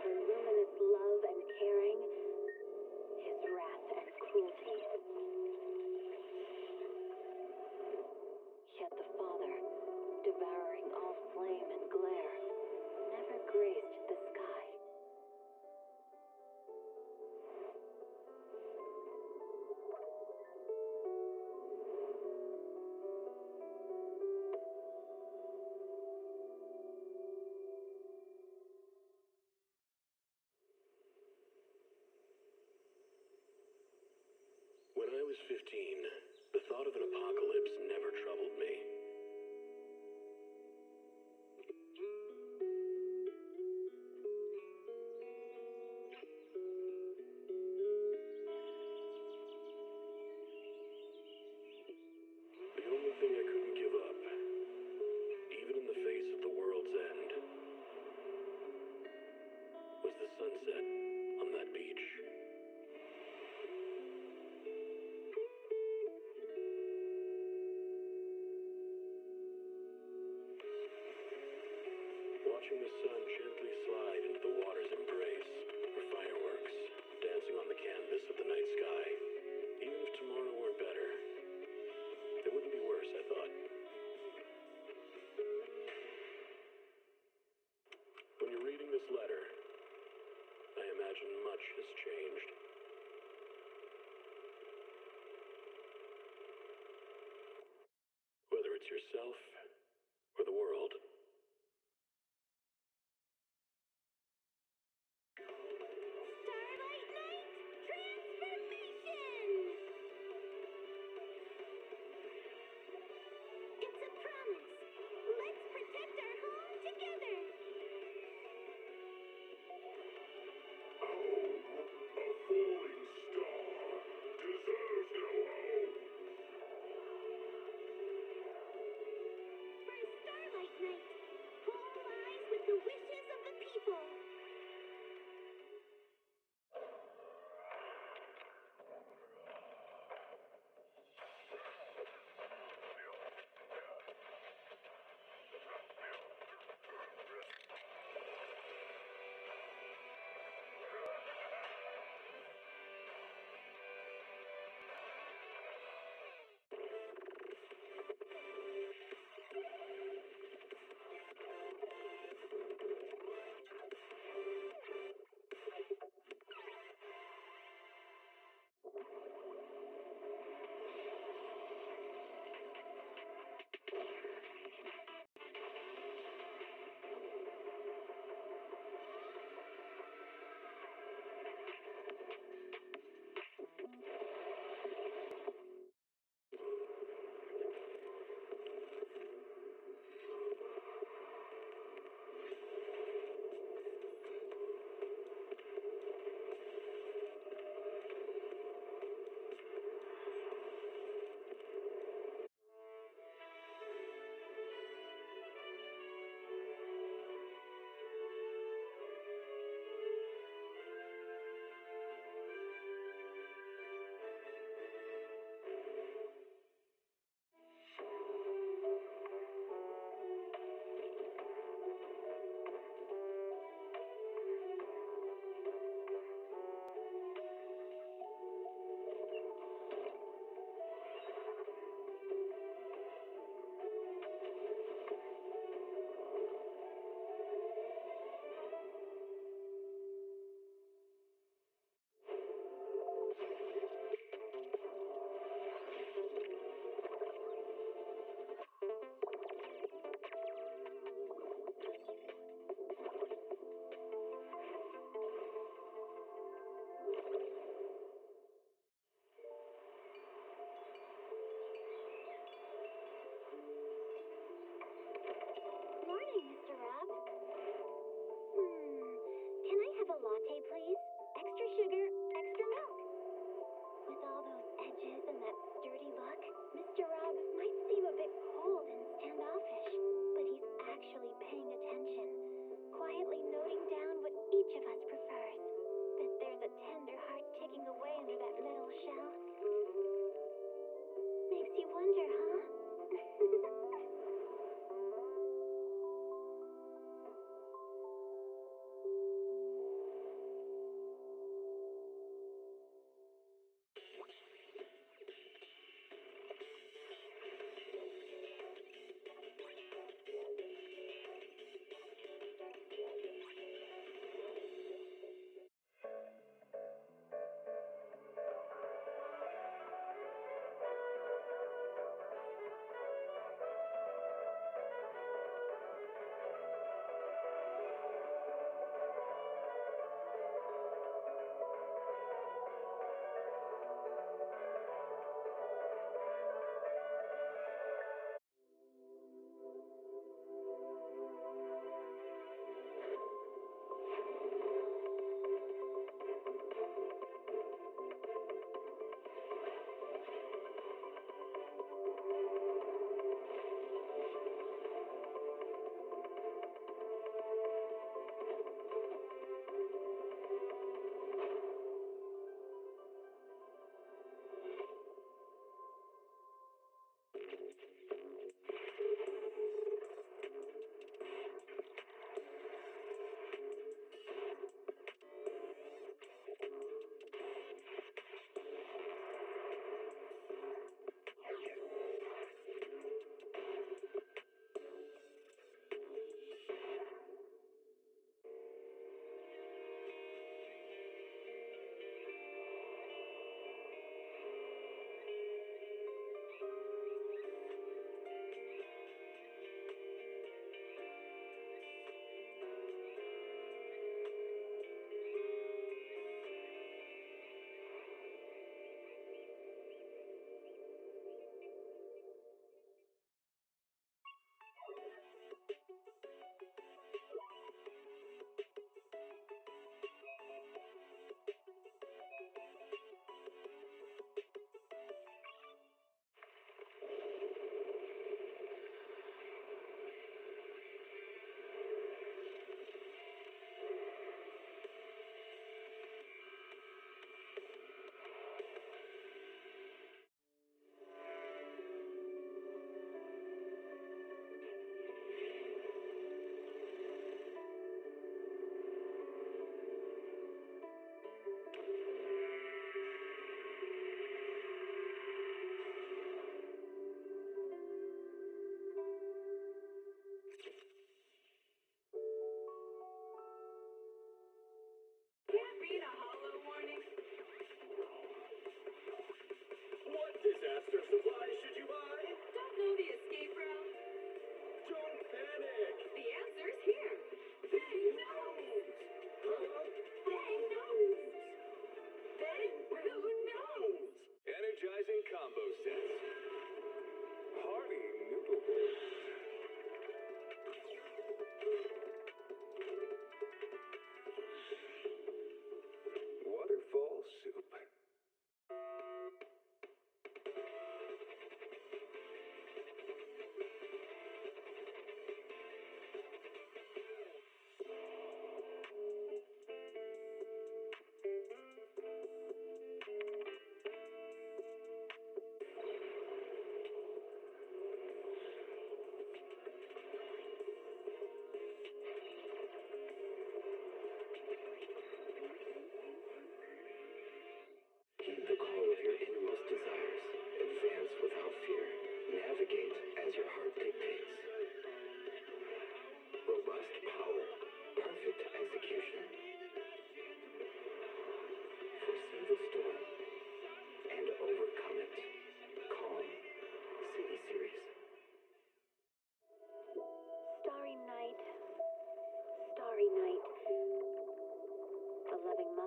her luminous love and caring, his wrath and cruelty. Yet the Father, devouring all flame and glare, never graced the sky. When I was 15, the thought of an apocalypse never troubled me. The only thing I couldn't give up, even in the face of the world's end, was the sunset on that beach. Watching the sun gently slide into the water's embrace, or fireworks dancing on the canvas of the night sky. Even if tomorrow weren't better, it wouldn't be worse, I thought. When you're reading this letter, I imagine much has changed. Whether it's yourself or the world. Starlight Night Transformation! It's a promise. Let's protect our home together. A falling star deserves no home.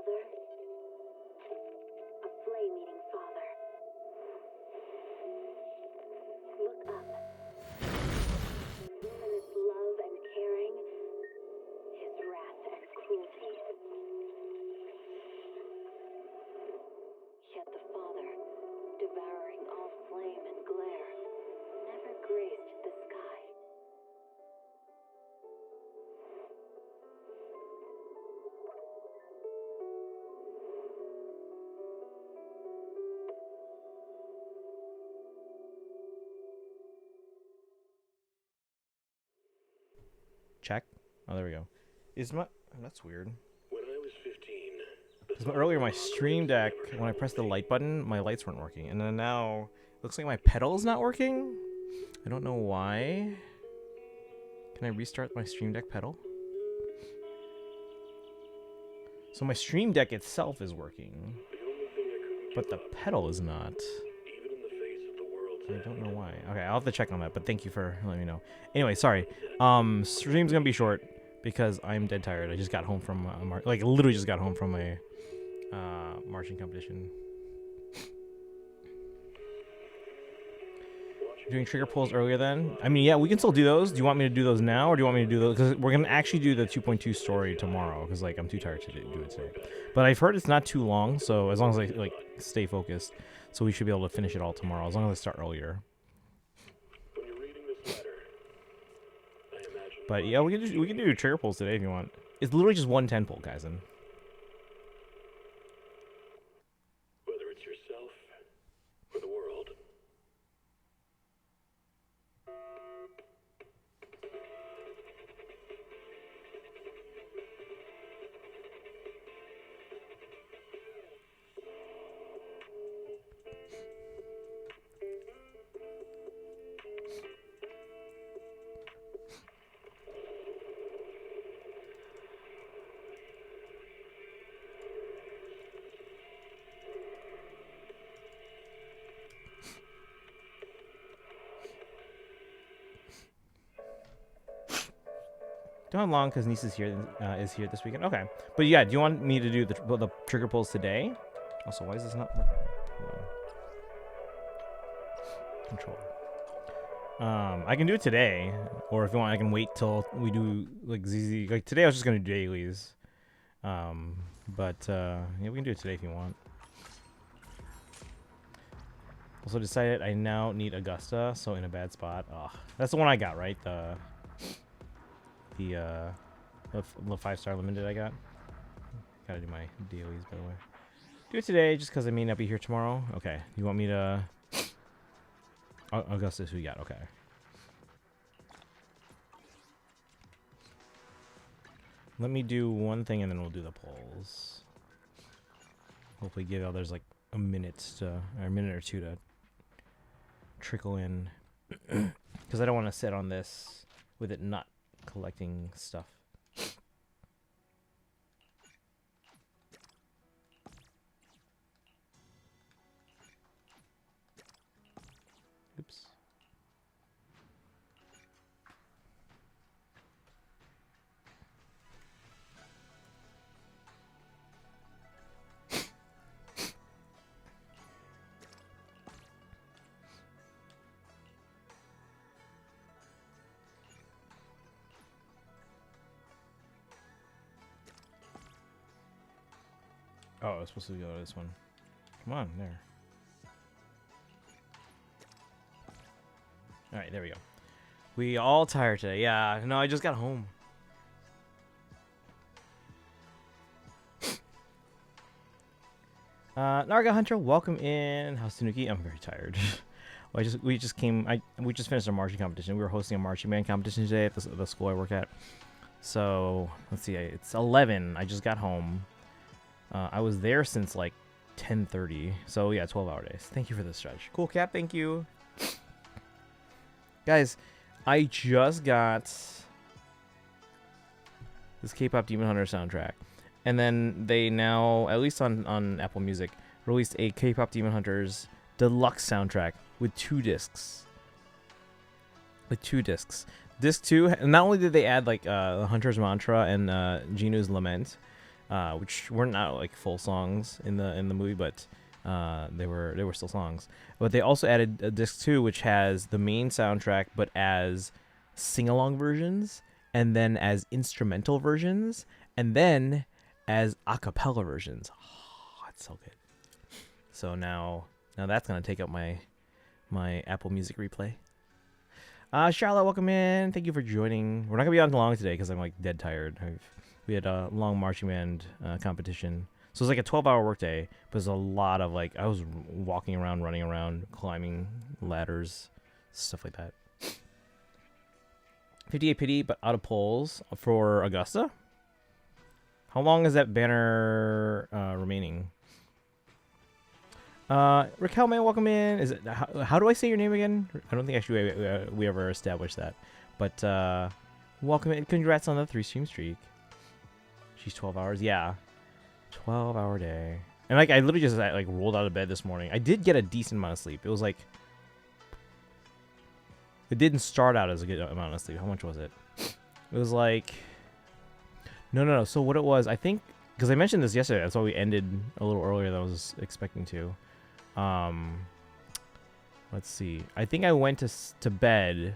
father, a flame-eating father. Look up. Luminous love and caring, his wrath and cruelty. Yet the father, devouring all flame and glare, never graced the sky. Check. Oh, there we go. Is my... That's weird. When I was 15, Because earlier my stream deck, when I pressed the light button, my lights weren't working. And then now, it looks like my pedal's not working? I don't know why. Can I restart my stream deck pedal? So my stream deck itself is working. the only thing I couldn't But the pedal is not. even in the face of the world's I don't know why. Okay, I'll have to check on that, but thank you for letting me know. Anyway, sorry. Stream's gonna be short because I'm dead tired. I just got home from literally just got home from a marching competition. Doing trigger pulls earlier then? I mean, yeah, we can still do those. Do you want me to do those now, or do you want me to do those? Because we're gonna actually do the 2.2 story tomorrow. Because like I'm too tired to do it today. But I've heard it's not too long, so as long as I like stay focused, so we should be able to finish it all tomorrow. As long as I start earlier. When you're reading this letter, I imagine But yeah, we can do trigger pulls today if you want. It's literally just one 10 pull, guys. And whether it's yourself or the world. don't have long because niece is here this weekend. Okay, but yeah, do you want me to do the trigger pulls today? Also, why is this not working? Hold on. Control. I can do it today, or if you want, I can wait till we do like ZZ. Like today, I was just gonna do dailies. But yeah, we can do it today if you want. Also decided I now need Augusta, so in a bad spot. Ugh. That's the one I got, right? The 5-star limited I got. Gotta do my dailies, by the way. Do it today, just because I may not be here tomorrow. Okay, you want me to... Augustus, who you got? Okay. Let me do one thing, and then we'll do the polls. Hopefully give others like a minute or two to trickle in. Because I don't want to sit on this with it not collecting stuff. Oops. Oh, I was supposed to go to this one. Come on, there. Alright, there we go. We all tired today. Yeah, no, I just got home. Narga Hunter, welcome in. How's Tanuki? I'm very tired. Well, we just finished our marching competition. We were hosting a marching band competition today at the school I work at. So, let's see, it's 11. I just got home. I was there since like 10:30. So yeah, 12-hour days. Thank you for the stretch. Cool Cap, thank you. Guys, I just got this K-pop Demon Hunter soundtrack. And then they now, at least on Apple Music, released a K-pop Demon Hunters deluxe soundtrack with 2 discs. Disc 2, not only did they add like Hunter's Mantra and Jinu's Lament, which were not like full songs in the movie, but they were still songs. But they also added a disc 2, which has the main soundtrack, but as sing-along versions, and then as instrumental versions, and then as a cappella versions. Oh, that's so good. So now that's gonna take up my Apple Music replay. Charlotte, welcome in. Thank you for joining. We're not gonna be on long today because I'm like dead tired. We had a long marching band competition, so it's like a 12-hour workday. But there's a lot of like I was walking around, running around, climbing ladders, stuff like that. 58 pity, but out of polls for Augusta. How long is that banner remaining? Raquel, man, welcome in. Is it how do I say your name again? I don't think actually we ever established that. But welcome in. Congrats on the 3-stream streak. She's 12 hours. Yeah, 12-hour day. And like I literally just like rolled out of bed this morning. I did get a decent amount of sleep. It was like it didn't start out as a good amount of sleep. How much was it? It was like no. So what it was, I think, because I mentioned this yesterday. That's why we ended a little earlier than I was expecting to. Let's see. I think I went to bed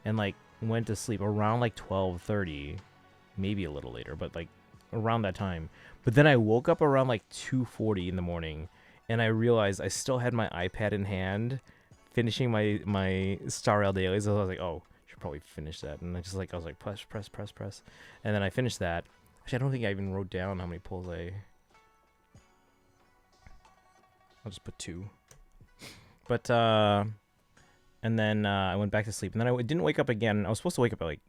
and like went to sleep around like 12:30, maybe a little later, but like around that time. But then I woke up around like 2:40 in the morning, and I realized I still had my iPad in hand, finishing my Star Rail dailies. So I was like, oh, should probably finish that. And I was like press, and then I finished that. Actually, I don't think I even wrote down how many pulls I'll just put 2. But, and then I went back to sleep. And then I didn't wake up again. I was supposed to wake up at like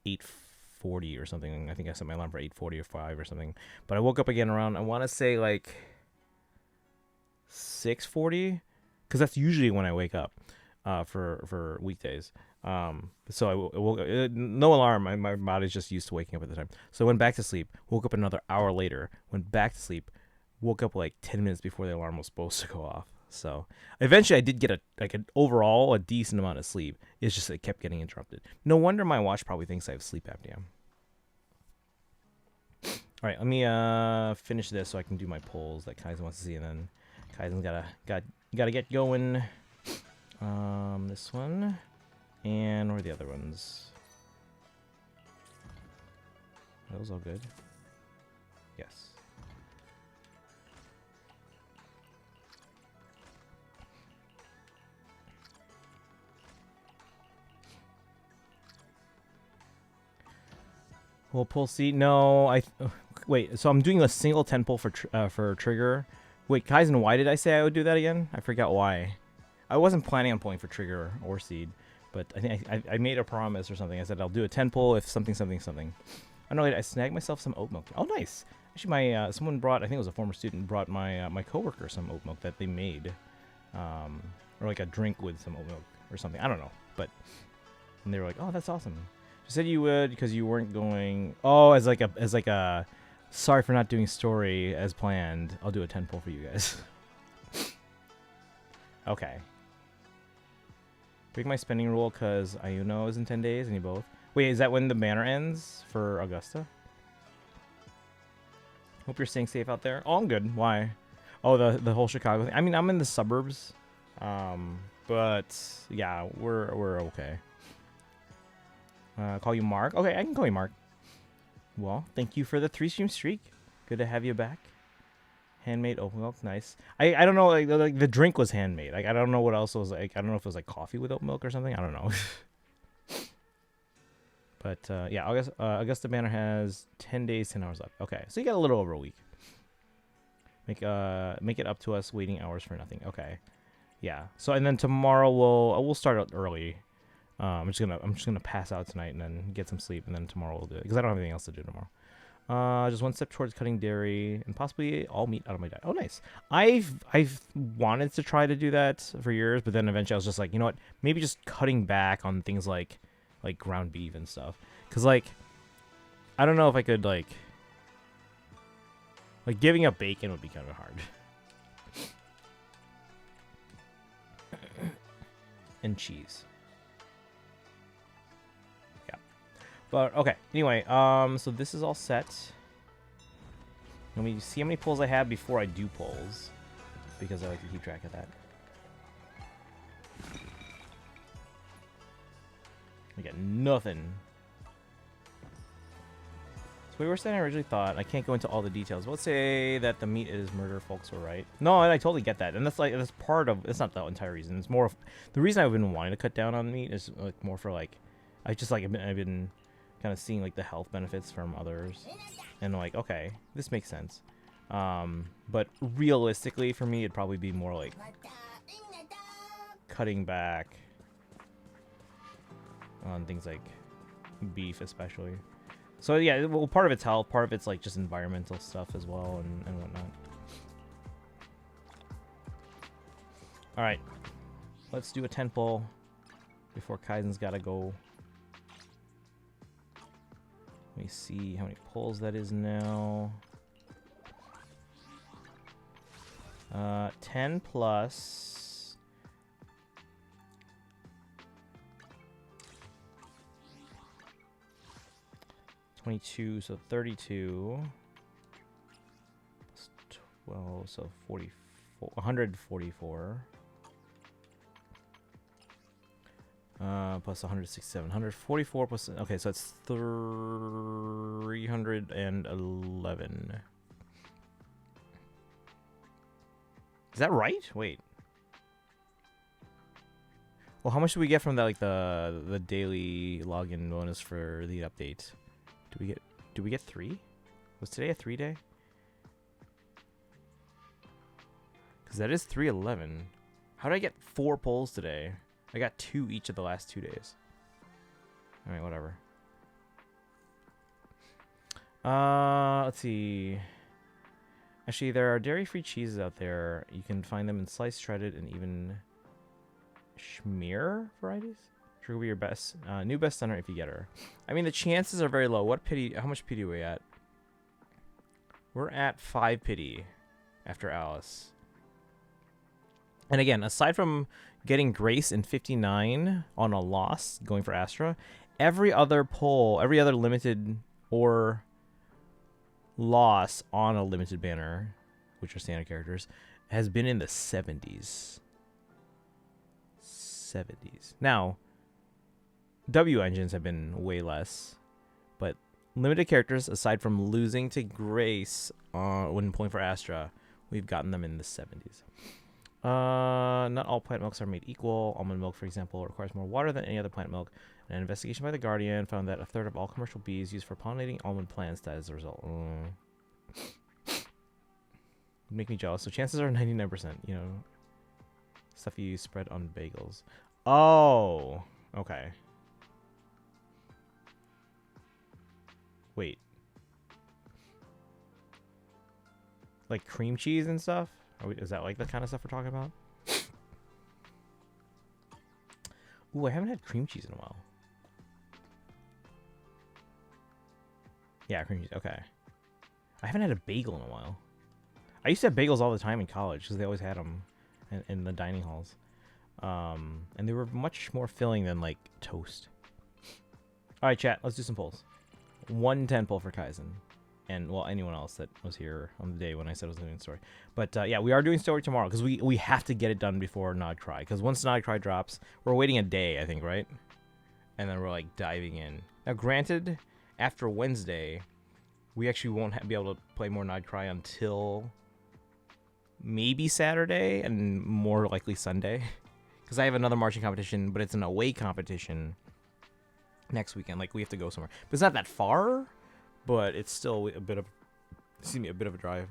8:40 or something. I think I set my alarm for 8:40 or 5 or something. But I woke up again around, I want to say like 6:40. Because that's usually when I wake up for weekdays. So I woke up, no alarm. My body's just used to waking up at the time. So I went back to sleep, woke up another hour later, went back to sleep, woke up like 10 minutes before the alarm was supposed to go off. So eventually I did get overall a decent amount of sleep. It's just it kept getting interrupted. No wonder my watch probably thinks I have sleep apnea. All right, let me finish this so I can do my polls that Kaizen wants to see, and then Kaizen's gotta get going. This one. And where are the other ones? Are those all good? Yes. We'll pull C. No, wait. So I'm doing a single 10 pull for trigger. Wait, Kaizen, why did I say I would do that again? I forgot why. I wasn't planning on pulling for trigger or seed. But I think I made a promise or something. I said I'll do a 10 pull if something. I know I snagged myself some oat milk. Oh, nice. Actually, my someone brought, I think it was a former student, brought my my coworker some oat milk that they made, or like a drink with some oat milk or something. I don't know, but and they were like, oh, that's awesome. You said you would because you weren't going. Oh, as like a sorry for not doing story as planned. I'll do a 10 pull for you guys. Okay. Break my spending rule because Ayuno is in 10 days and you both. Wait, is that when the banner ends for Augusta? Hope you're staying safe out there. Oh, I'm good. Why? Oh, the whole Chicago thing. I mean, I'm in the suburbs. But yeah, we're okay. Call you Mark. Okay, I can call you Mark. Well, thank you for the 3-stream streak. Good to have you back. Handmade oat milk, nice. I don't know, like the drink was handmade. Like I don't know what else was like. I don't know if it was like coffee with oat milk or something. I don't know. But yeah, Augusta banner has 10 days, 10 hours left. Okay, so you got a little over a week. Make it up to us. Waiting hours for nothing. Okay, yeah. So and then tomorrow we'll start out early. I'm just gonna pass out tonight and then get some sleep, and then tomorrow we'll do it because I don't have anything else to do tomorrow. Just one step towards cutting dairy and possibly all meat out of my diet. Oh, nice. I've wanted to try to do that for years, but then eventually I was just like, you know what? Maybe just cutting back on things like ground beef and stuff. Cause like, I don't know if I could like giving up bacon would be kind of hard. And cheese. But okay, anyway, so this is all set. Let me see how many pulls I have before I do pulls, because I like to keep track of that. I got nothing. It's way worse than I originally thought. I can't go into all the details. But let's say that the meat is murder. Folks were right. No, I totally get that, and that's part of. It's not the entire reason. It's more of the reason I've been wanting to cut down on meat is like more for like, I just like I've been kind of seeing like the health benefits from others, and like okay, this makes sense. But realistically, for me, it'd probably be more like cutting back on things like beef, especially. So yeah, well, part of it's health, part of it's like just environmental stuff as well, and whatnot. All right, let's do a 10 pull before Kaizen's gotta go. Let me see how many pulls that is now. 10 plus 22, so 32 plus 12, so 44, 144. Plus 167, 144 plus. Okay, so it's 311. Is that right? Wait. Well, how much do we get from that? Like the daily login bonus for the update? Do we get 3? Was today a 3 day? Because that is 311. How did I get 4 polls today? I got 2 each of the last 2 days. All right, whatever. Let's see. Actually, there are dairy-free cheeses out there. You can find them in sliced, shredded, and even schmear varieties. Sure will be your best new best center if you get her. I mean, the chances are very low. What pity? How much pity are we at? We're at 5 pity after Alice. And again, aside from getting Grace in 59 on a loss, going for Astra, every other pull, every other limited or loss on a limited banner, which are standard characters, has been in the 70s. 70s. Now, W engines have been way less, but limited characters, aside from losing to Grace when pulling for Astra, we've gotten them in the 70s. Not all plant milks are made equal. Almond milk, for example, requires more water than any other plant milk. An investigation by The Guardian found that a third of all commercial bees used for pollinating almond plants died as a result. Make me jealous. So chances are 99%, you know, stuff you spread on bagels. Oh, okay. Wait. Like cream cheese and stuff? Is that like the kind of stuff we're talking about? Ooh, I haven't had cream cheese in a while. Yeah, cream cheese. Okay. I haven't had a bagel in a while. I used to have bagels all the time in college because they always had them in the dining halls. And they were much more filling than like toast. All right, chat. Let's do some polls. 110 pull for Kaizen. And, well, anyone else that was here on the day when I said I was doing story. But, yeah, we are doing story tomorrow because we have to get it done before Nod Cry. Because once Nod Cry drops, we're waiting a day, I think, right? And then we're, like, diving in. Now, granted, after Wednesday, we actually won't be able to play more Nod Cry until maybe Saturday and more likely Sunday. Because I have another marching competition, but it's an away competition next weekend. Like, we have to go somewhere. But it's not that far. But it's still a bit of a drive.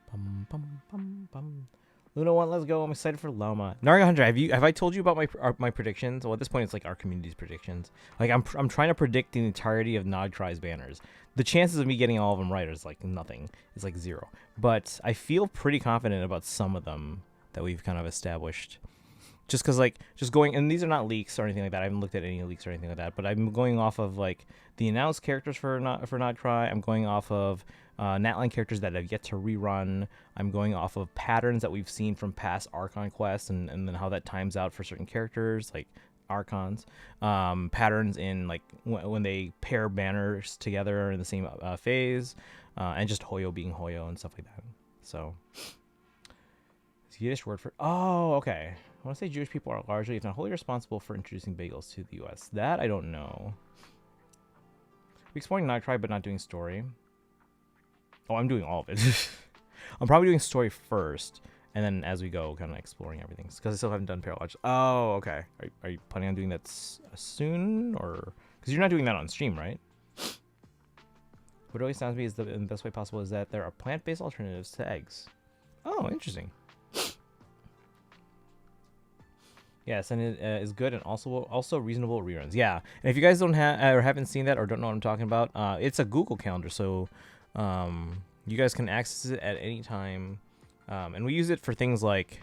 Bum, bum, bum, bum. Luna 1, let's go. I'm excited for Loma. Narga 100, have I told you about my predictions? Well, at this point, it's like our community's predictions. Like, I'm trying to predict the entirety of Nod Cry's banners. The chances of me getting all of them right is like nothing. It's like 0. But I feel pretty confident about some of them that we've kind of established. Just because, like, just going, and these are not leaks or anything like that. I haven't looked at any leaks or anything like that. But I'm going off of, like, the announced characters for Nod Cry. I'm going off of Natline characters that have yet to rerun. I'm going off of patterns that we've seen from past Archon quests and then how that times out for certain characters. Like, archons, patterns in like when they pair banners together in the same phase, and just Hoyo being Hoyo and stuff like that. So, it's a Yiddish word for. Oh, okay. I want to say Jewish people are largely, if not wholly, responsible for introducing bagels to the U.S. That I don't know. We're exploring Nightcry, but not doing story. Oh, I'm doing all of it. I'm probably doing story first, and then as we go, kind of exploring everything. Because I still haven't done Parallel. Oh, okay. Are you planning on doing that soon, or because you're not doing that on stream, right? What always sounds to me is the best way possible is that there are plant-based alternatives to eggs. Oh, interesting. Yes, and it is good and also reasonable reruns. Yeah, and if you guys don't have or haven't seen that or don't know what I'm talking about, it's a Google Calendar, so you guys can access it at any time, and we use it for things like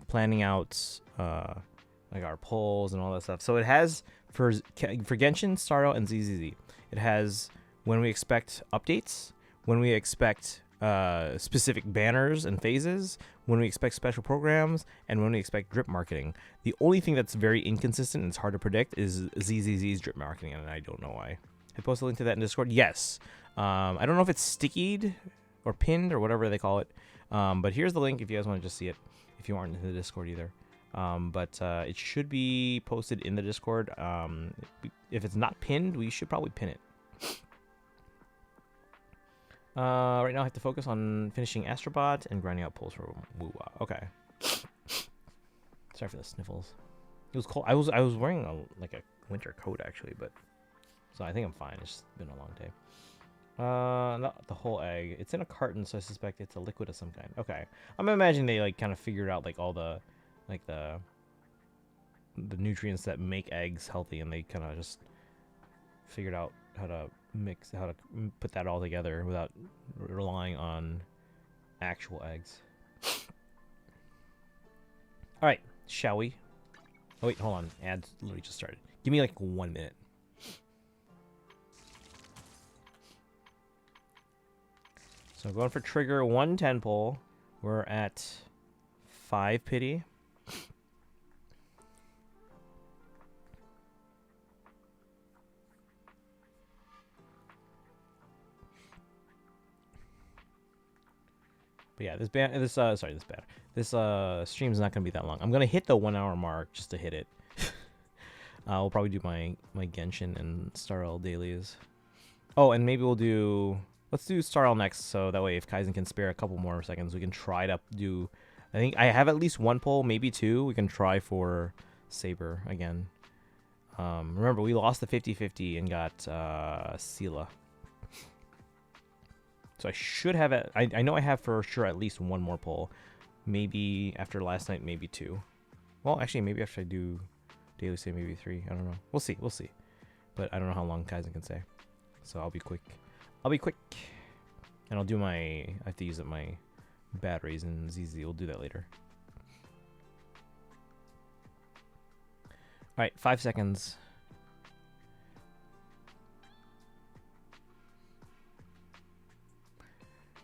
planning out like our polls and all that stuff. So it has for Genshin, Starro, and ZZZ. It has when we expect updates, when we expect specific banners and phases, when we expect special programs, and when we expect drip marketing. The only thing that's very inconsistent and it's hard to predict is ZZZ's drip marketing, and I don't know why. I posted a link to that in Discord. Yes. I don't know if it's stickied or pinned or whatever they call it. But here's the link if you guys want to just see it, if you aren't in the Discord either. But it should be posted in the Discord. If it's not pinned, we should probably pin it. Right now I have to focus on finishing Astrobot and grinding out pulls for Wuwa. Okay. Sorry for the sniffles. It was cold. I was wearing like a winter coat actually, but so I think I'm fine. It's just been a long day. Not the whole egg. It's in a carton, so I suspect it's a liquid of some kind. Okay. I'm imagining they like kind of figured out like all the like the nutrients that make eggs healthy, and they kind of just figured out how to put that all together without relying on actual eggs. All right, shall we? Oh wait, hold on. Ads literally just started. Give me like 1 minute. So I'm going for trigger 110 pull. We're at 5 pity. But yeah, this stream's not gonna be that long. I'm gonna hit the 1 hour mark just to hit it. We'll probably do my Genshin and Starl dailies. Oh, and maybe let's do Starl next, so that way if Kaizen can spare a couple more seconds, we can try to do. I think I have at least 1 pull, maybe 2. We can try for Saber again. Remember, we lost the 50-50 and got Sela. So I should have it. I know I have for sure at least 1 more pull. Maybe after last night, maybe 2. Well, actually, maybe after I do daily say maybe 3. I don't know. We'll see. But I don't know how long Kaizen can say. So I'll be quick. And I'll do I have to use up my batteries, and ZZ will do that later. All right, 5 seconds.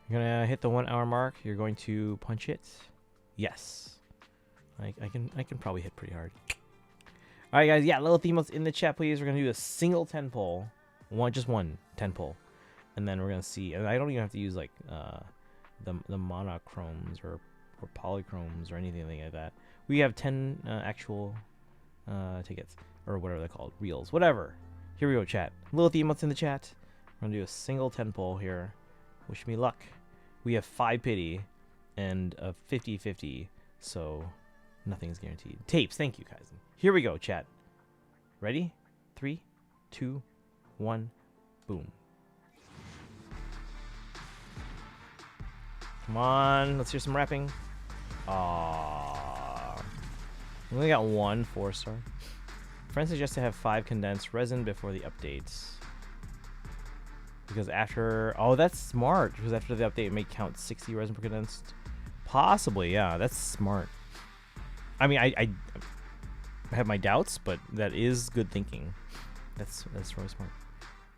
You're gonna hit the 1 hour mark. You're going to punch it. Yes, I can probably hit pretty hard. All right, guys. Yeah, little Themos in the chat, please. We're gonna do a single 10 pull, just one 10 pull, and then we're gonna see. And I don't even have to use like the monochromes or polychromes or anything like that. We have 10 actual tickets or whatever they're called, reels, whatever. Here we go, chat. Little Themos in the chat. We're gonna do a single 10 pull here. Wish me luck. We have 5 pity and a 50-50, so nothing's guaranteed. Tapes, thank you, Kaizen. Here we go, chat. Ready? 3, 2, 1, boom. Come on, let's hear some rapping. Aww. We only got 1 4-star. Friends suggest to have 5 condensed resin before the updates. Because after... Oh, that's smart. Because after the update, it may count 60 resin per condensed. Possibly, yeah. That's smart. I mean, I have my doubts, but that is good thinking. That's really smart.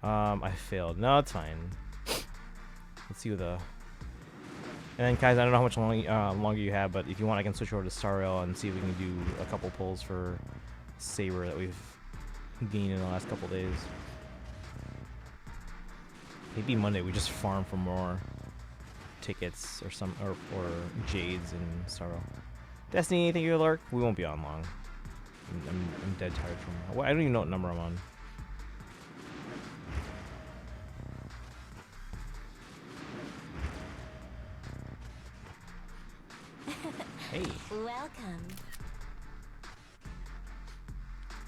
I failed. No, it's fine. Let's see what the... And then, guys, I don't know how much longer you have, but if you want, I can switch over to Stariel and see if we can do a couple pulls for saber that we've gained in the last couple days. Maybe Monday we just farm for more tickets or or jades and sorrow. Destiny, thank you, Lark. We won't be on long. I'm dead tired from. Well, I don't even know what number I'm on. Hey. Welcome.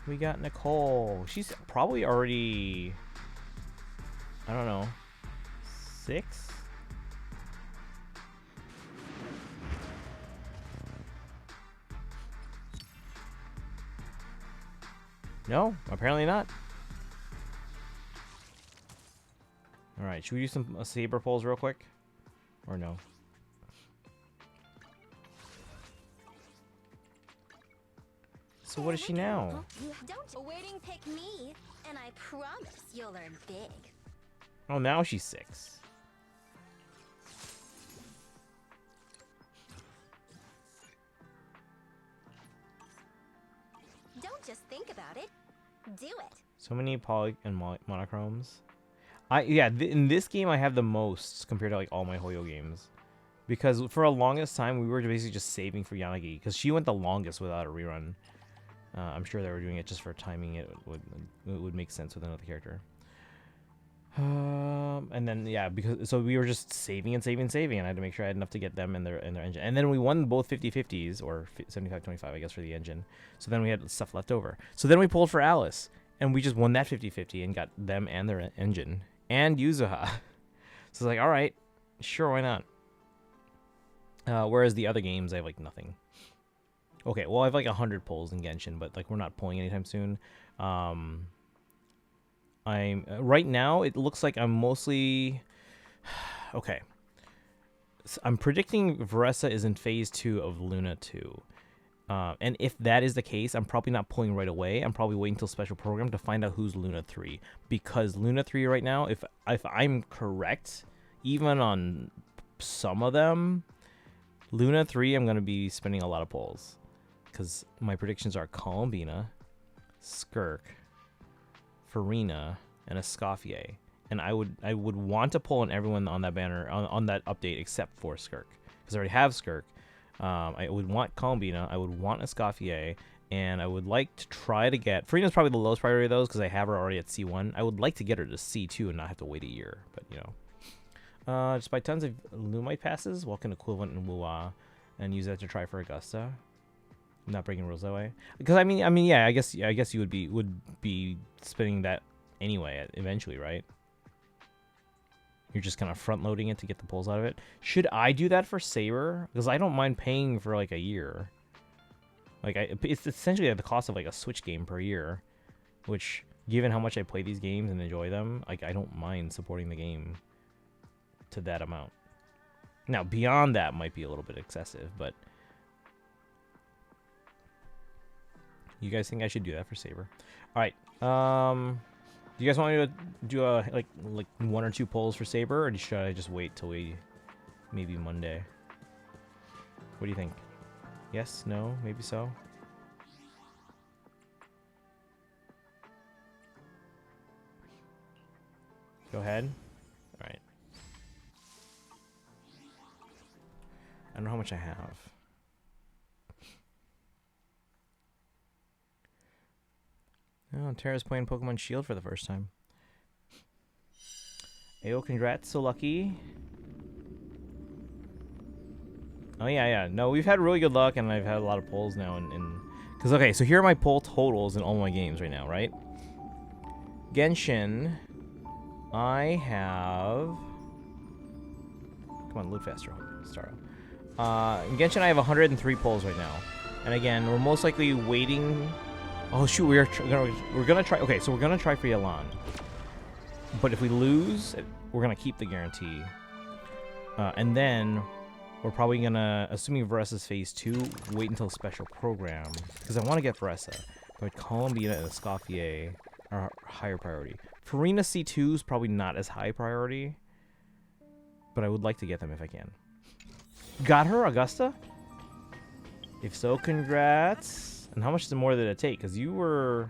We got Nicole. She's probably already, I don't know, 6? No, apparently not. Alright, should we do some saber pulls real quick? Or no? So what is she now? You don't waiting pick me, and I promise you'll learn big. Oh, now she's 6. Don't just think about it. Do it. So many poly and monochromes. In this game I have the most compared to like all my Hoyo games, because for the longest time we were basically just saving for Yanagi because she went the longest without a rerun. I'm sure they were doing it just for timing. It would make sense with another character. And then so we were just saving and I had to make sure I had enough to get them in their engine. And then we won both 50-50s or 75-25, I guess, for the engine. So then we had stuff left over. So then we pulled for Alice, and we just won that 50-50 and got them and their engine and Yuzuha. So it's like, all right, sure, why not? Whereas the other games I have like nothing. Okay, well I have like 100 pulls in Genshin, but like we're not pulling anytime soon. I'm right now it looks like I'm mostly okay. So I'm predicting Veressa is in phase 2 of Luna 2. And if that is the case, I'm probably not pulling right away. I'm probably waiting till special program to find out who's Luna 3, because Luna 3 right now, if I'm correct, even on some of them, Luna 3 I'm going to be spending a lot of pulls. Because my predictions are Columbina, Skirk, Farina, and Escoffier. And I would want to pull on everyone on that banner, on that update, except for Skirk. Because I already have Skirk. I would want Columbina, I would want Escoffier, and I would like to try to get... Farina's probably the lowest priority of those, because I have her already at C1. I would like to get her to C2 and not have to wait a year, but you know. Just buy tons of Lumite passes, walk in equivalent in Wuwa, and use that to try for Augusta. I'm not breaking rules that way, because I mean, yeah, I guess you would be spending that anyway eventually, right? You're just kind of front loading it to get the pulls out of it. Should I do that for Saber? Because I don't mind paying for like a year. Like it's essentially at the cost of like a Switch game per year, which, given how much I play these games and enjoy them, like I don't mind supporting the game to that amount. Now beyond that might be a little bit excessive, but you guys think I should do that for Saber? All right. Do you guys want me to do a like 1 or 2 polls for Saber, or should I just wait till maybe Monday? What do you think? Yes? No? Maybe so? Go ahead. All right. I don't know how much I have. Oh, Tara's playing Pokemon Shield for the first time. Ayo, congrats, so lucky. Oh, yeah. No, we've had really good luck, and I've had a lot of pulls now. Because, okay, so here are my pull totals in all my games right now, right? Genshin, I have... Come on, load faster, Starro. In Genshin, I have 103 pulls right now. And again, we're most likely waiting... Oh shoot, we're gonna try. Okay, so we're gonna try for Yalan, but if we lose, we're gonna keep the guarantee, and then we're probably gonna, assuming Veressa's phase 2, wait until special program, because I want to get Veressa, but Columbina and Escoffier are higher priority. Farina C2 is probably not as high priority, but I would like to get them if I can. Got her, Augusta? If so, congrats. And how much more did it take? Because you were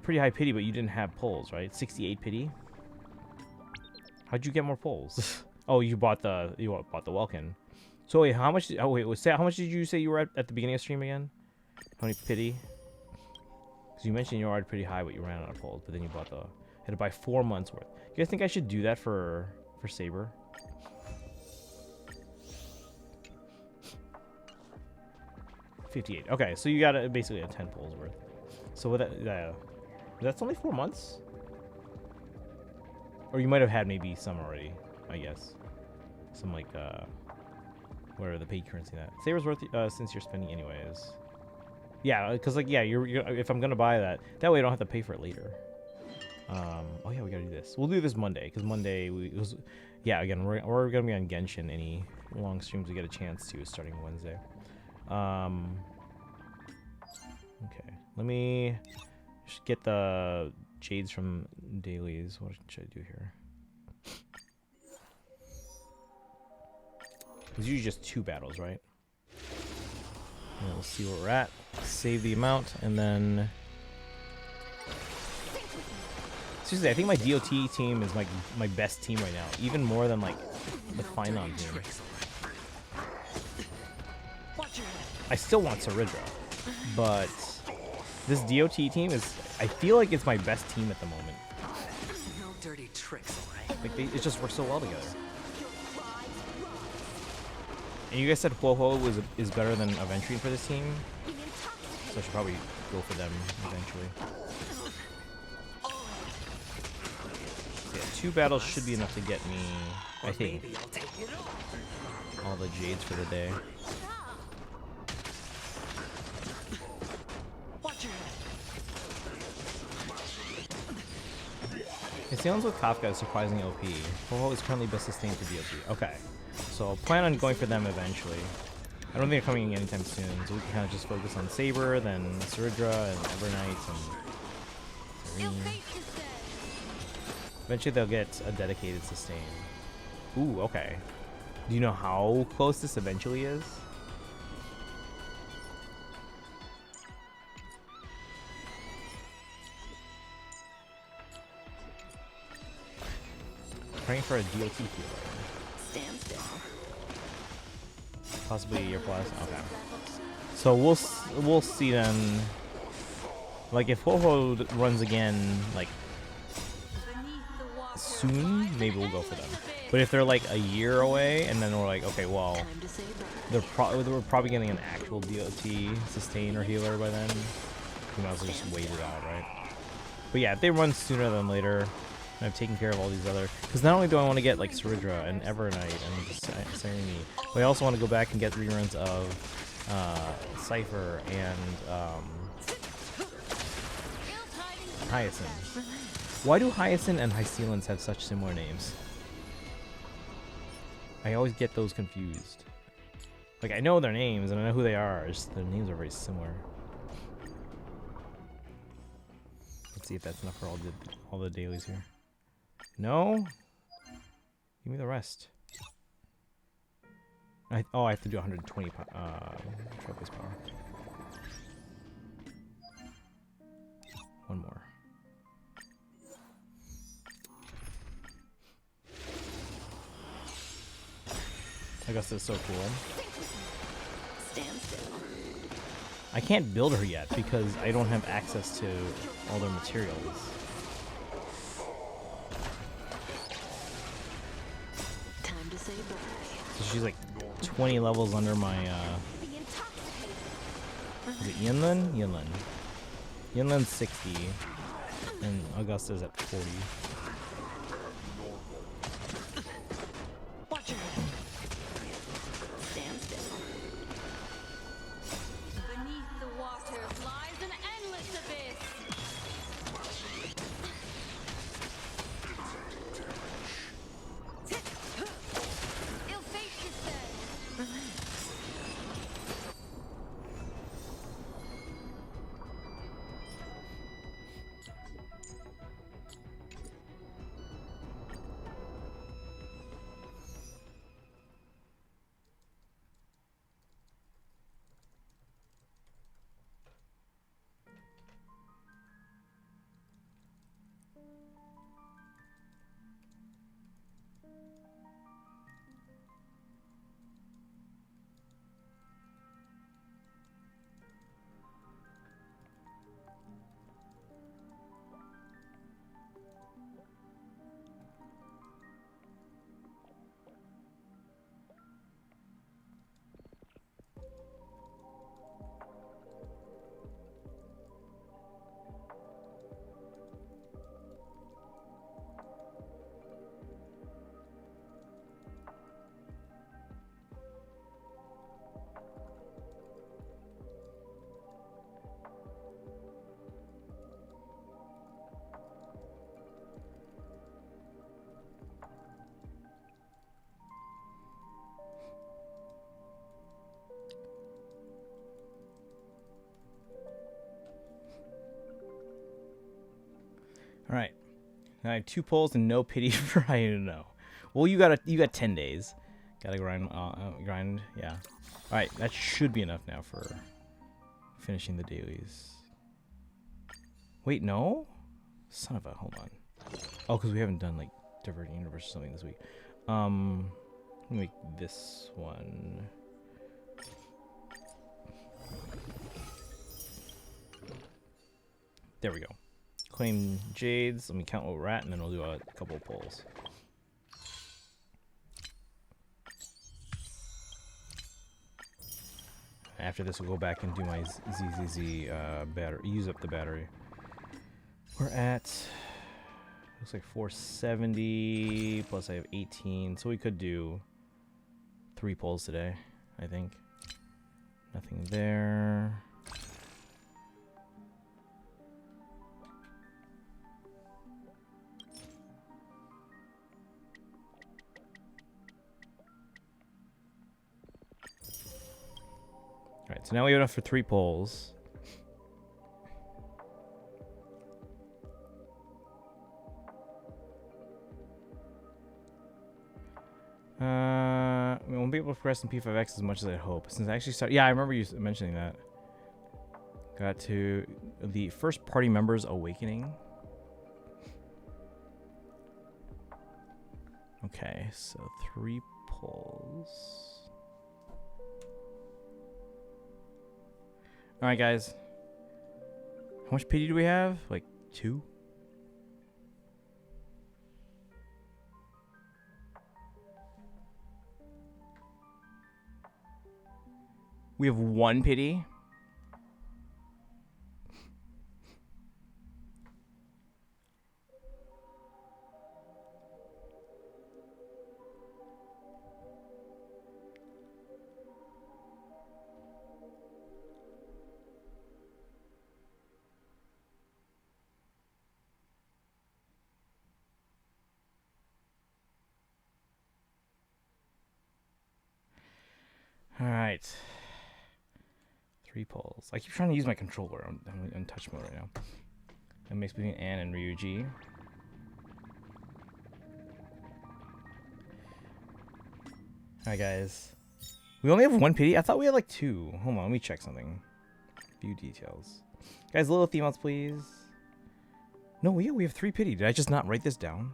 pretty high pity, but you didn't have pulls, right? 68 pity. How'd you get more pulls? Oh, you bought the Welkin. So wait, how much? Oh wait, how much did you say you were at the beginning of stream again? How many pity? Because you mentioned you were already pretty high, but you ran out of pulls. But then you bought the had to buy 4 months worth. You guys think I should do that for Saber? $58. Okay, so you got basically a 10 pulls worth. So with that, that's only 4 months. Or you might have had maybe some already, I guess. Some like what are the paid currency that Saber's worth since you're spending anyways. Yeah, because like you're if I'm gonna buy that way I don't have to pay for it later. Oh yeah, we gotta do this. We'll do this Monday because Monday again we're gonna be on Genshin. Any long streams we get a chance to starting Wednesday. Okay, let me just get the jades from dailies. What should I do here? It's usually just 2 battles, right? And we'll see where we're at. Save the amount, and then... Seriously, I think my DOT team is my best team right now. Even more than, like, the Finon team. I still want Saridra, but this DOT team is... I feel like it's my best team at the moment. No dirty tricks, alright? Like, it just works so well together. And you guys said Ho-Ho is better than Aventurine for this team, so I should probably go for them eventually. So yeah, 2 battles should be enough to get me, I think, all the jades for the day. It sounds with Kafka is surprisingly OP. Ho-Ho is currently best sustained for DOT. Okay. So I'll plan on going for them eventually. I don't think they're coming anytime soon, so we can kind of just focus on Saber, then Saridra, and Evernight, and Serene. Eventually they'll get a dedicated sustain. Ooh, okay. Do you know how close this eventually is? Praying for a DOT healer. Stand still. Possibly year plus. Okay. So we'll see then. Like if Ho-Ho runs again, like soon, maybe we'll go for them. But if they're like a year away, and then we're like, okay, well, we're probably getting an actual DOT sustain or healer by then. We might as well just wait it out, right? But yeah, if they run sooner than later, and I've taken care of all these other, because not only do I want to get like Saridra and Evernight and Serene, but I also want to go back and get reruns of Cypher and Hyacinth. Why do Hyacinth and Hycealans have such similar names? I always get those confused. Like I know their names and I know who they are, just their names are very similar. Let's see if that's enough for all the dailies here. No? Give me the rest. I have to do 120 trophies power. One more. Augusta is so cool. Stand still. I can't build her yet because I don't have access to all their materials. Time to say bye. So she's like 20 levels under my is it Yinlin? Yinlin. Yinlin's 60 and Augusta's at 40. Stand still. Beneath the water lies an endless abyss. Ill fate descends. All right. I have 2 polls and no pity for I don't know. Well, you got 10 days. Gotta grind. Yeah. All right, that should be enough now for finishing the dailies. Wait, no. Son of a. Hold on. Oh, because we haven't done like Divergent Universe or something this week. Let me make this one. There we go. Claim Jades. Let me count what we're at, and then we'll do a couple of polls. After this, we'll go back and do my ZZZ battery. Use up the battery. We're at, looks like 470 plus I have 18, so we could do 3 polls today, I think. Nothing there. Alright, so now we have enough for 3 polls. We won't be able to progress in P5X as much as I hope. Since I actually started... Yeah, I remember you mentioning that. Got to the first party members awakening. Okay, so 3 polls. Alright, guys. How much pity do we have? Like 2? We have 1 pity. All right. 3 polls. I keep trying to use my controller. I'm in touch mode right now. That makes between Anne and Ryuji. Alright, guys. We only have 1 pity? I thought we had like 2. Hold on, let me check something. View details. Guys, little theme outs, please. No, yeah, we have 3 pity. Did I just not write this down?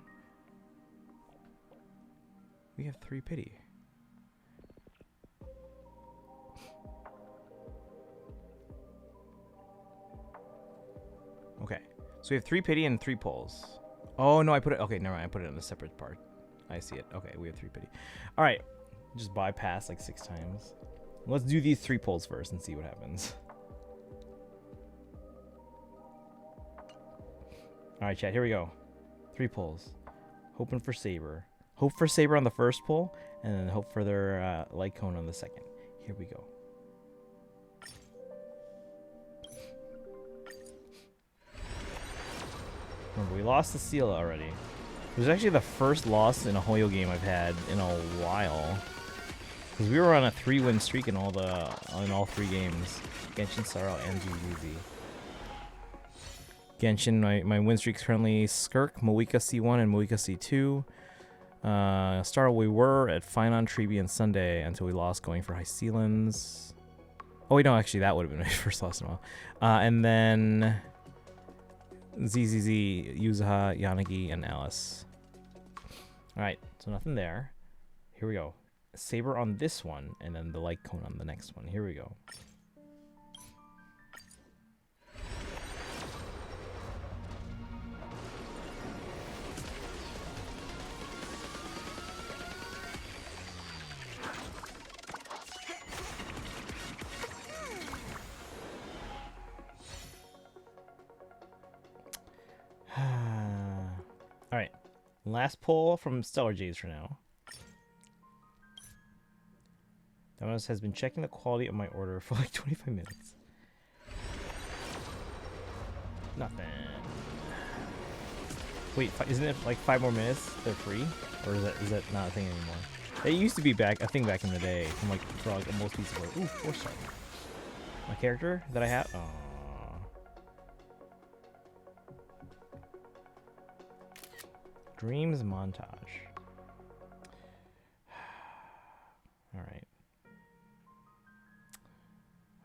We have 3 pity. Okay, so we have 3 pity and 3 polls. Oh no, I put it. Okay, never mind. I put it in a separate part. I see it. Okay, we have 3 pity. All right, just bypass like 6 times. Let's do these 3 polls first and see what happens. All right, chat. Here we go. 3 polls. Hoping for Saber. Hope for Saber on the first poll, and then hope for their light cone on the second. Here we go. Remember, we lost to Sela already. It was actually the first loss in a Hoyo game I've had in a while. Because we were on a 3-win streak in all 3 games. Genshin, Sorrow, and GVZ. Genshin, my win streak's currently Skirk, Moika C1, and Moika C2. Star, we were at Finon, Treeby, and Sunday until we lost going for High Sealands. Oh wait, no, actually that would have been my first loss in a while. And then ZZZ, Yuzaha, Yanagi, and Alice. Alright, so nothing there. Here we go. Saber on this one, and then the light cone on the next one. Here we go. Alright. Last poll from Stellar J's for now. Domino's has been checking the quality of my order for like 25 minutes. Nothing. Wait, isn't it like 5 more minutes? They're free? Or is that not a thing anymore? It used to be a thing back in the day. From like, for like most pieces of work. Ooh, 4-star. My character that I have? Aww. Dreams montage. All right.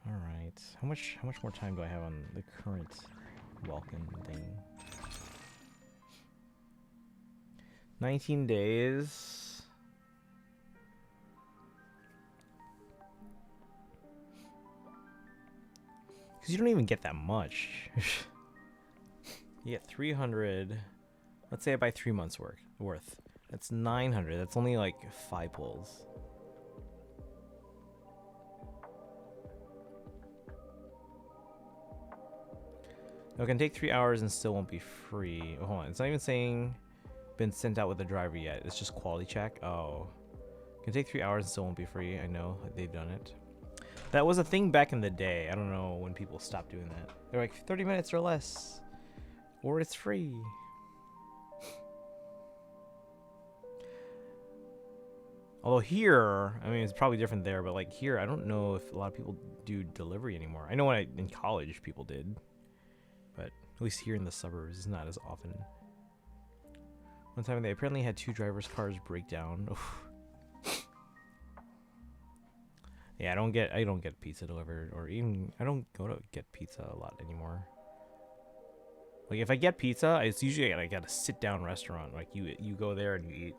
All right. How much more time do I have on the current welcome thing? 19 days. Because you don't even get that much. You get 300. Let's say I buy 3 months worth. That's 900. That's only like 5 pulls. It can take 3 hours and still won't be free. Oh, hold on. It's not even saying been sent out with the driver yet. It's just quality check. Oh. It can take 3 hours and still won't be free. I know they've done it. That was a thing back in the day. I don't know when people stopped doing that. They're like 30 minutes or less. Or it's free. Although here, I mean, it's probably different there, but like here, I don't know if a lot of people do delivery anymore. I know in college people did. But at least here in the suburbs, it's not as often. One time they apparently had 2 drivers' cars break down. Yeah, I don't get pizza delivered, or even I don't go to get pizza a lot anymore. Like if I get pizza, it's usually like at a sit-down restaurant. Like you go there and you eat.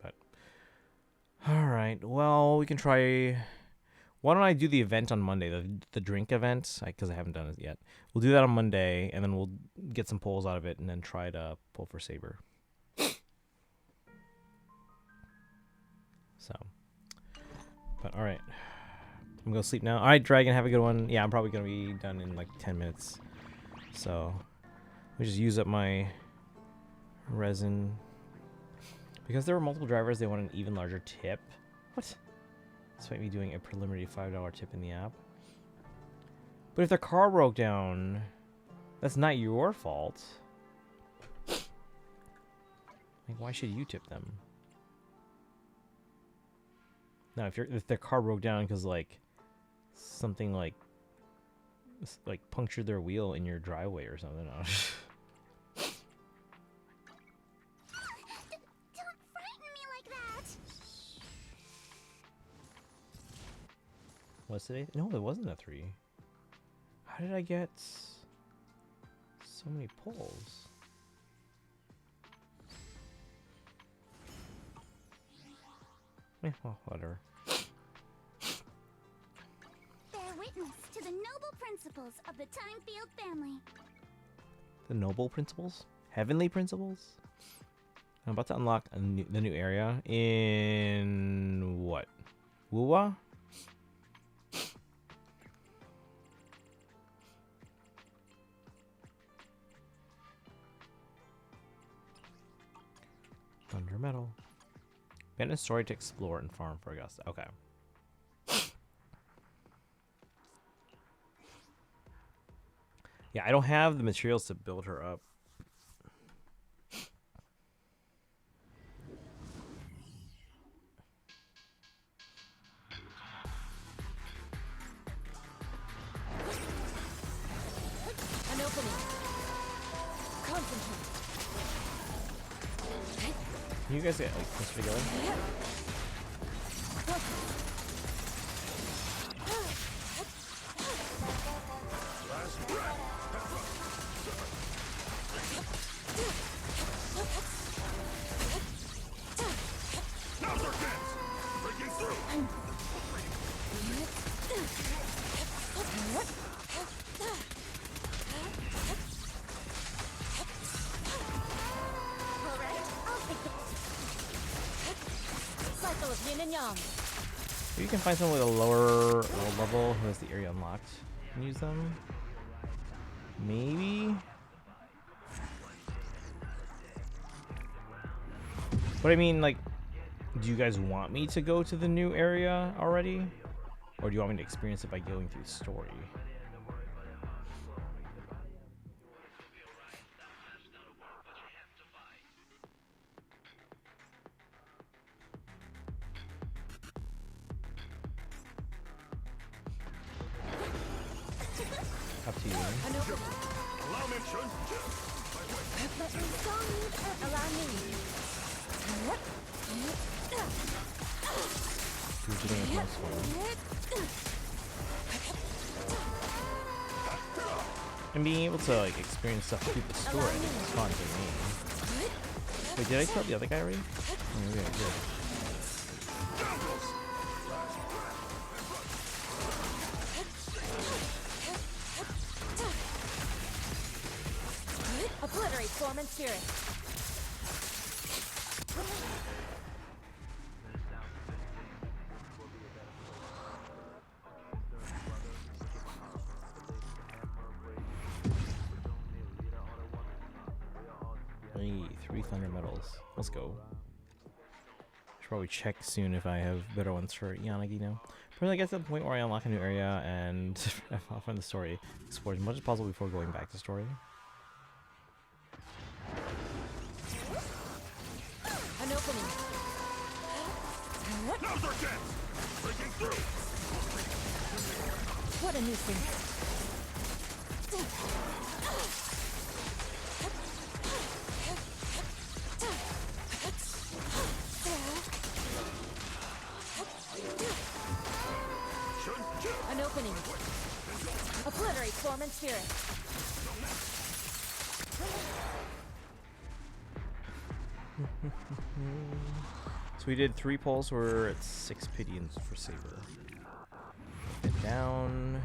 But all right, well we can try. Why don't I do the event on Monday, the drink event, because I haven't done it yet. We'll do that on Monday, and then we'll get some pulls out of it, and then try to pull for Saber. So, but all right. I'm going to sleep now. All right, Dragon, have a good one. Yeah, I'm probably going to be done in like 10 minutes. So, we just use up my resin. Because there were multiple drivers, they want an even larger tip. What? Despite me doing a preliminary $5 tip in the app. But if their car broke down, that's not your fault. Like, why should you tip them? Now, if their car broke down because like something like punctured their wheel in your driveway or something. Don't frighten me like that. What's today? No, it wasn't a 3. How did I get so many pulls? Well, whatever. Bear witness to the noble principles of the Timefield family. The noble principles? Heavenly principles? I'm about to unlock the new area in what? Wuwa? Thunder Metal. Abandoned story to explore and farm for Augusta. Okay. Yeah, I don't have the materials to build her up. An opening. Concentrate. Can you guys get like closer together? Last breath. Now's our chance. Breaking through. All right, I'll take the Cycle of yin and yang. Maybe you can find someone with a lower level who has the area unlocked and use them. Maybe. But I mean, like, do you guys want me to go to the new area already? Or do you want me to experience it by going through the story? Up to you. An opening. Allow me, Shun. Let me song you and allow me. Who's doing it most one? And being able to like experience stuff through the story, I think is fun for me. Wait, did I kill the other guy already? Oh, maybe I did. Obliterate form and spirit. Hey, 3 thunder medals. Let's go. Should probably check soon if I have better ones for Yanagi now. Probably get to the point where I unlock a new area and I'll find the story. Explore as much as possible before going back to story. An opening. Now's our chance! Breaking through! What a nuisance. An opening. Obliterate form and spirit. So we did 3 pulls, we're at 6 pidions for Saber. Get down.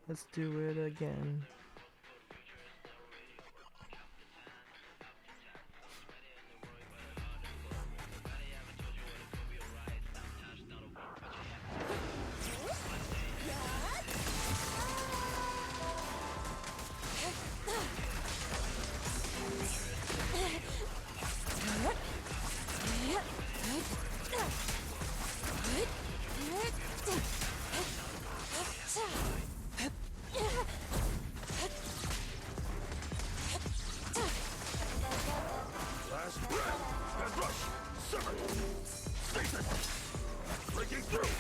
Let's do it again. Last breath! Head rush! Sever! Stasis! Breaking through!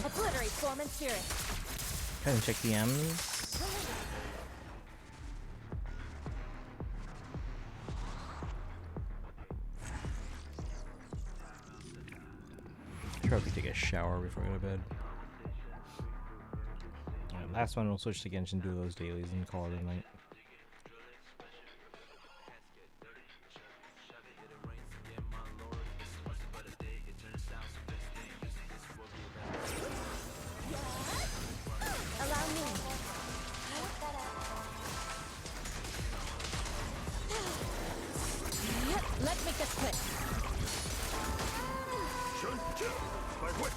Obliterate form and spirit. Go ahead and check the M's. Probably take a shower before I go to bed. Alright, last one, we'll switch to Genshin, do those dailies, and call it a night. Allow me. Let's make this quick. Shun, chill! My whip!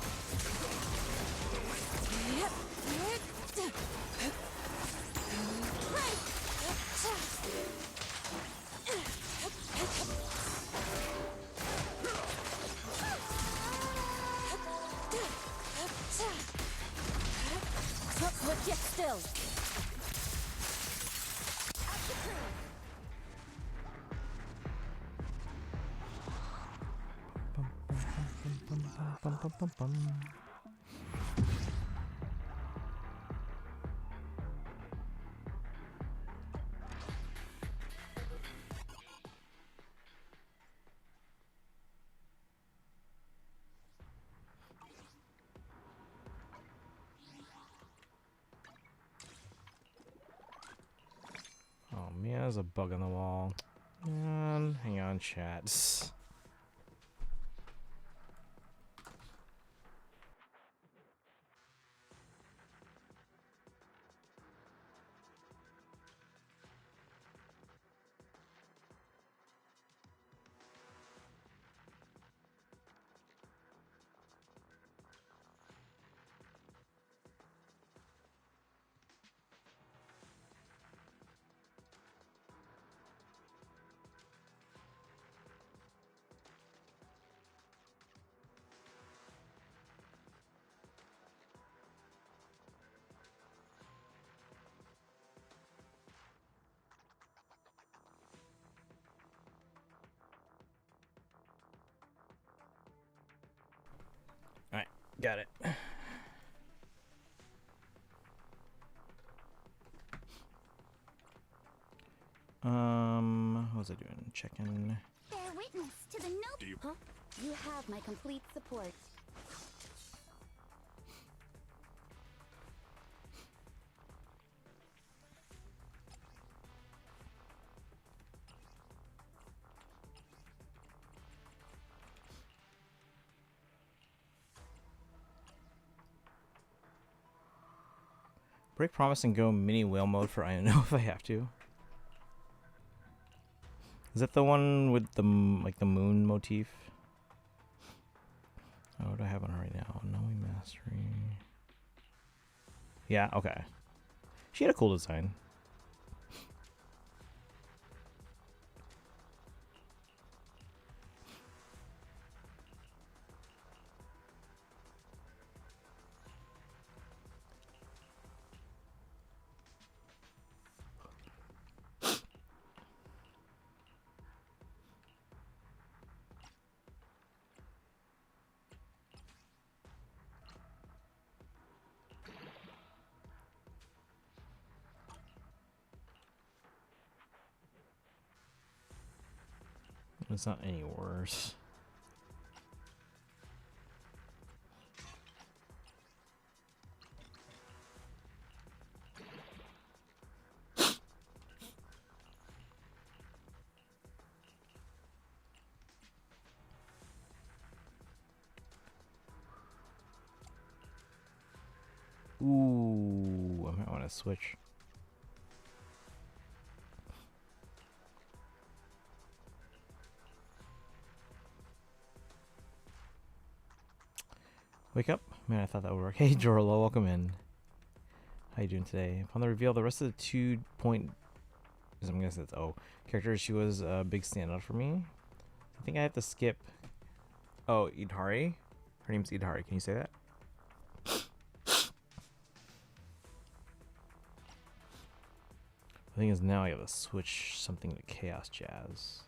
Look yet still. Bum, bum, bum, bum. Oh man, there's a bug on the wall. Man, hang on, chat. Got it. What was I doing? Checking. Bear witness to the noble. Do you- Huh? You have my complete support. Break promise and go mini whale mode for I don't know if I have to. Is that the one with the like the moon motif? Oh, what do I have on her right now? Knowing mastery. Yeah, okay. She had a cool design. It's not any worse. Ooh, I might want to switch. Wake up. Man, I thought that would work. Hey, Jorlo, welcome in. How you doing today? Upon the reveal, the rest of the 2 point... I'm guessing it's O. Characters, she was a big standout for me. I think I have to skip... Oh, Idhari? Her name's Idhari. Can you say that? The thing is, now I have to switch something to Chaos Jazz.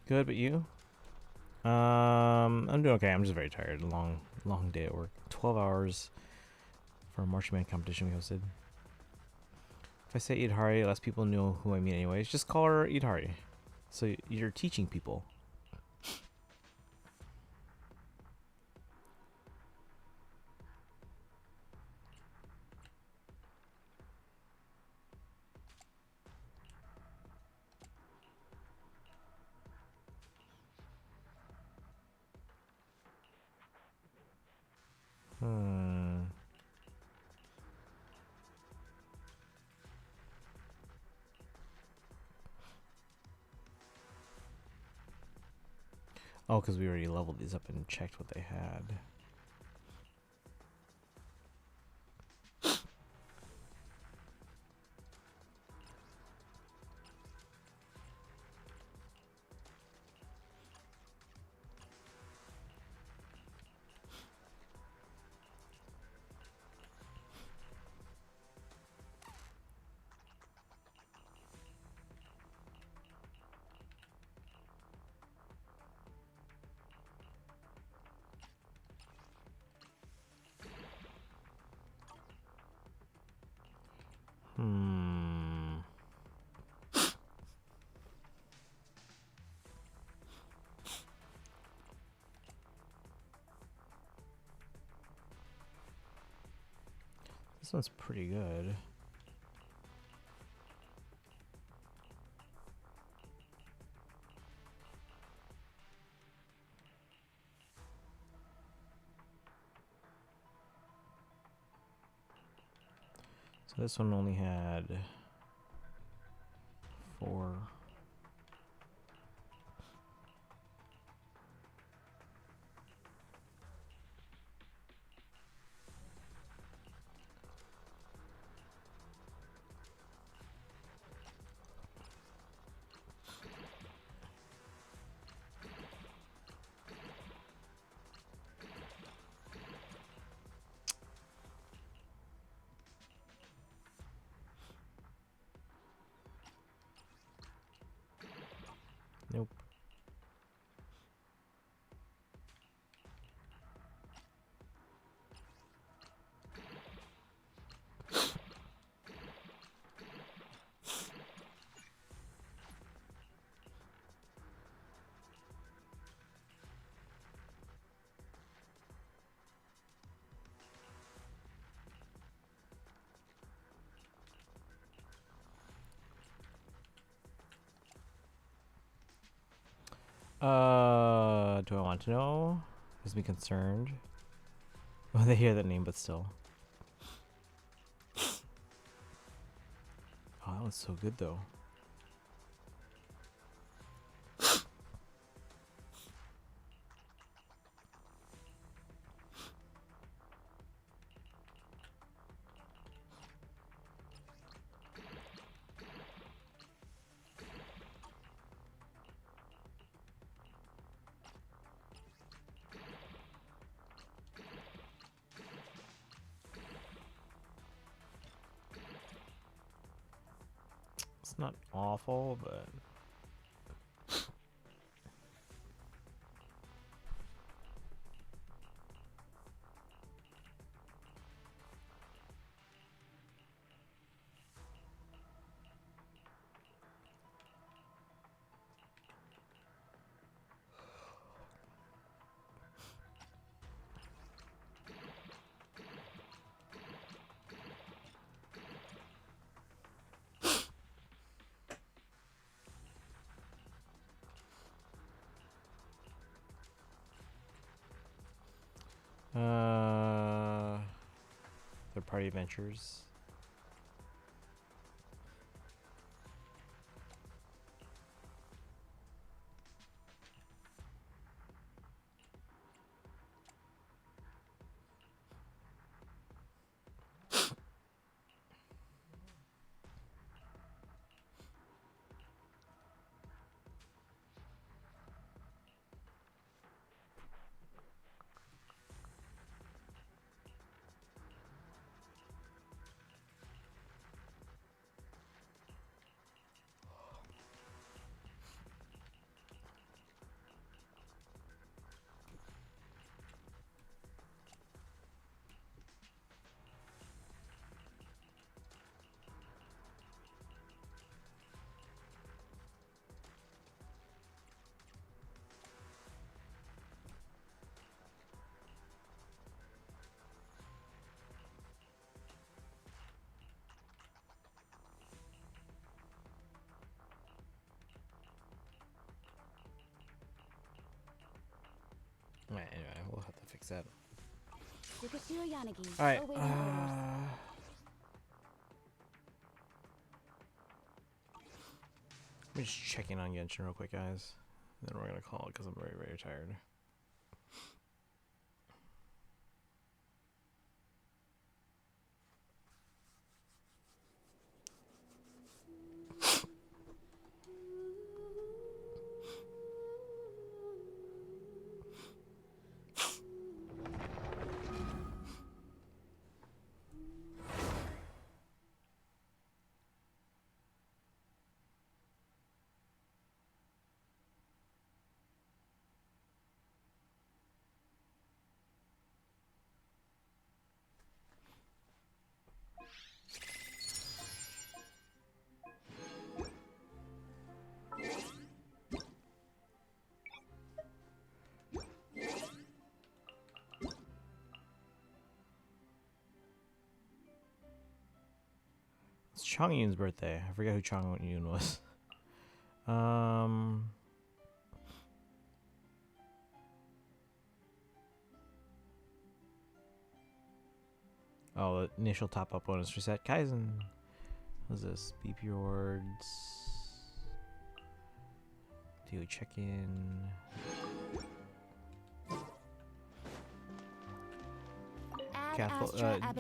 Good, but you? I'm doing okay. I'm just very tired. Long day at work. 12 hours for a marching band competition we hosted. If I say Idhari, less people know who I mean anyways. Just call her Idhari. So you're teaching people. Oh, because we already leveled these up and checked what they had. This one's pretty good. So this one only had 4. Nope. Do I want to know? Makes me concerned. Well, they hear that name, but still. Oh, that was so good, though. It's not awful, but... Third party adventures. Alright, anyway, we'll have to fix that. Alright, let me just check in on Genshin real quick, guys. And then we're gonna call it because I'm very, very tired. It's Chong Yun's birthday. I forget who Chong Yun was. Oh, the initial top-up bonus reset. Kaizen. What's this? BP rewards. Daily check-in.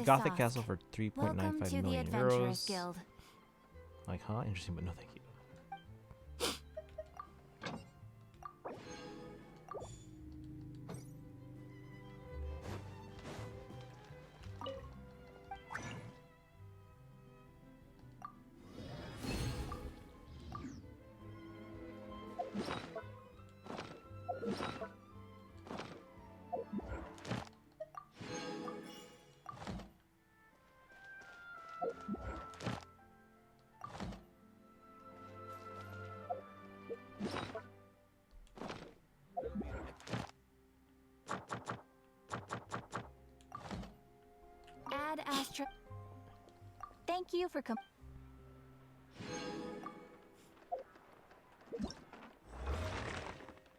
Gothic Castle for 3.95 million euros. Guild. Like, huh? Interesting, but no thank you. Thank you for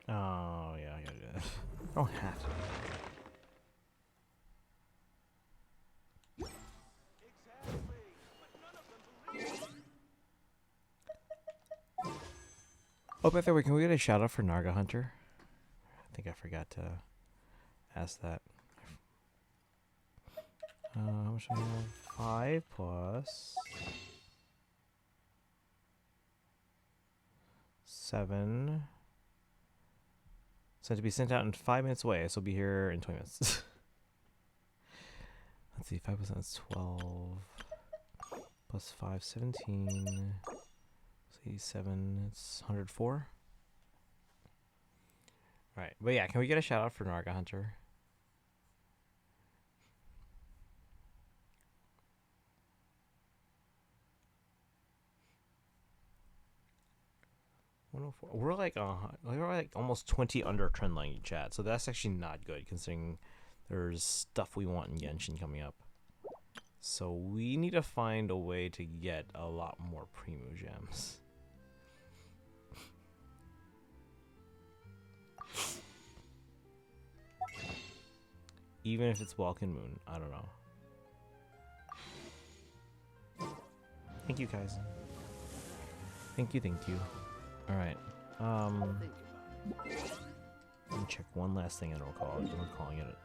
Oh yeah, I gotta do that. I don't have to. Oh, by the way, can we get a shout out for Narga Hunter? I think I forgot to ask that. How much do I have? 5 plus 7. So to be sent out in 5 minutes away, so I'll be here in 20 minutes. Let's see, 5% is 12. Plus 5, 17. 87, it's 104. Alright, but yeah, can we get a shout out for Narga Hunter? We're like almost 20 under trend line in chat, so that's actually not good considering there's stuff we want in Genshin coming up. So we need to find a way to get a lot more Primo gems. Even if it's Walking Moon, I don't know. Thank you guys. Thank you. Alright. Let me check one last thing and we're calling it.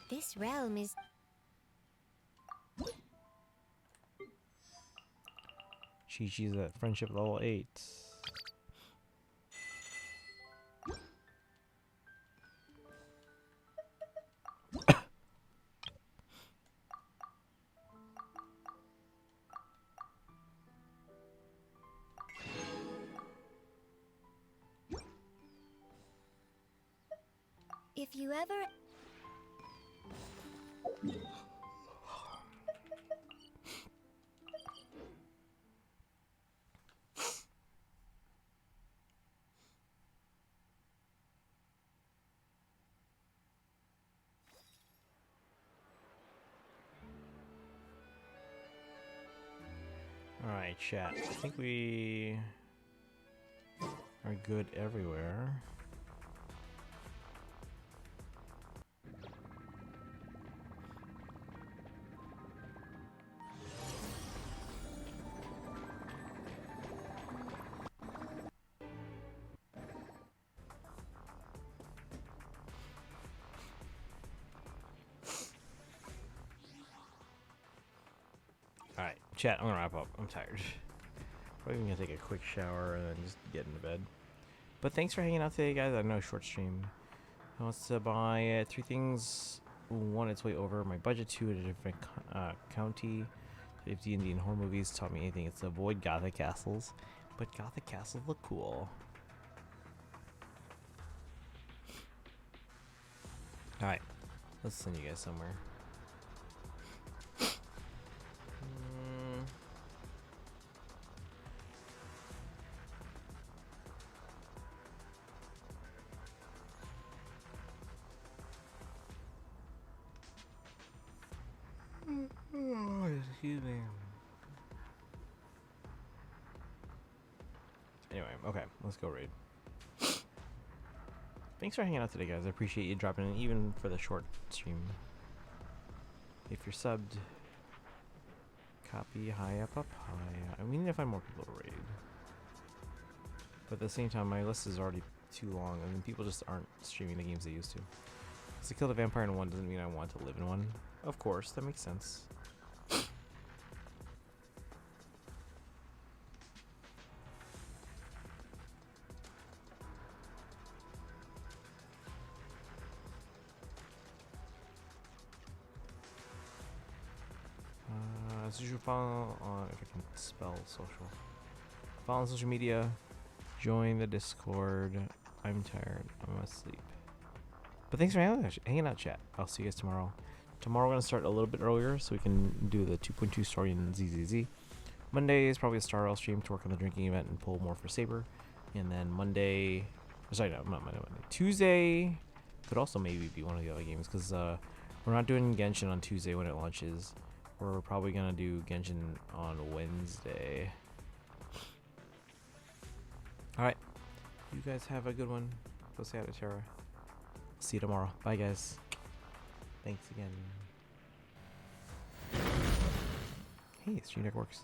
This realm is Chi-Chi's at friendship level 8. if you ever Alright, chat. I think we are good everywhere. Alright, chat, I'm gonna wrap up. I'm tired. Probably gonna take a quick shower and then just get into bed. But thanks for hanging out today, guys. I know short stream. I want to buy 3 things. 1, it's way over my budget. 2, at a different county. If D&D and horror movies taught me anything, it's to avoid Gothic castles. But Gothic castles look cool. Alright, let's send you guys somewhere. Oh, excuse me. Anyway, okay, let's go raid. Thanks for hanging out today, guys. I appreciate you dropping in, even for the short stream. If you're subbed, copy, high up, high. We need to find more people to raid. But at the same time, my list is already too long, and then people just aren't streaming the games they used to. So kill the vampire in one doesn't mean I want to live in one. Of course, that makes sense. As usual, follow on, if I can spell social. Follow on social media. Join the Discord. I'm tired. I'm asleep. But thanks for hanging out, chat. I'll see you guys tomorrow. Tomorrow we're going to start a little bit earlier so we can do the 2.2 story in ZZZ. Monday is probably a Star Rail stream to work on the drinking event and pull more for Saber. And then Monday, sorry, no, not Monday. Tuesday could also maybe be one of the other games because we're not doing Genshin on Tuesday when it launches. We're probably gonna do Genshin on Wednesday. All right, you guys have a good one. Go say hi to Tara. See you tomorrow. Bye, guys. Thanks again. Hey, Stream Deck works.